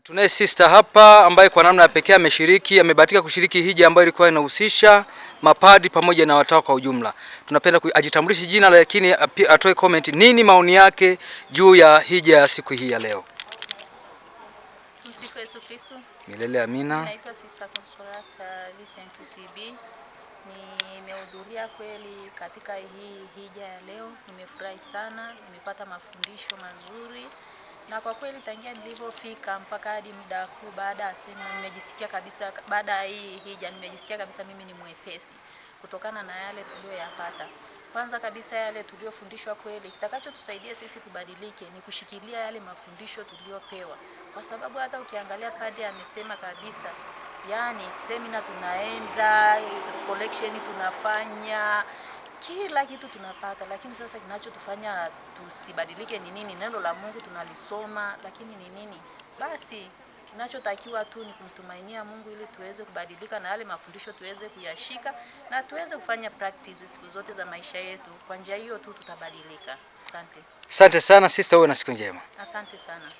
Tunaye sister hapa ambaye kwa namna ya pekee amebahatika kushiriki hija ambayo ilikuwa inahusisha mapadi pamoja na watawa kwa ujumla. Tunapenda ajitambulishe jina, lakini atoe comment nini maoni yake juu ya hija ya siku hii ya leo. Msifu Yesu Kristo. Milele amina. Naitwa Sister Consolata Vincent CB. Nimehudhuria kweli katika hii hija ya leo. Nimefurahi sana, nimepata mafundisho mazuri. Na kwa kweli tangia nilipofika mpaka hadi muda huu baada ya sema nimejisikia kabisa, baada ya hii hija nimejisikia kabisa mimi ni mwepesi kutokana na yale tuliyoyapata. Kwanza kabisa yale tuliyofundishwa kweli, kitakachotusaidia sisi tubadilike ni kushikilia yale mafundisho tuliyopewa. Kwa sababu hata ukiangalia padre amesema kabisa, yani seminar tunaenda, collection tunafanya, kila kitu tunapata, lakini sasa kinachotufanya tusibadilike ni nini? Neno la Mungu tunalisoma, lakini ni nini? Basi kinachotakiwa tu ni kumtumainia Mungu ili tuweze kubadilika na yale mafundisho tuweze kuyashika na tuweze kufanya practice siku zote za maisha yetu. Kwa njia hiyo tu tutabadilika. Asante. Asante sana sister, uwe na siku njema. Asante sana.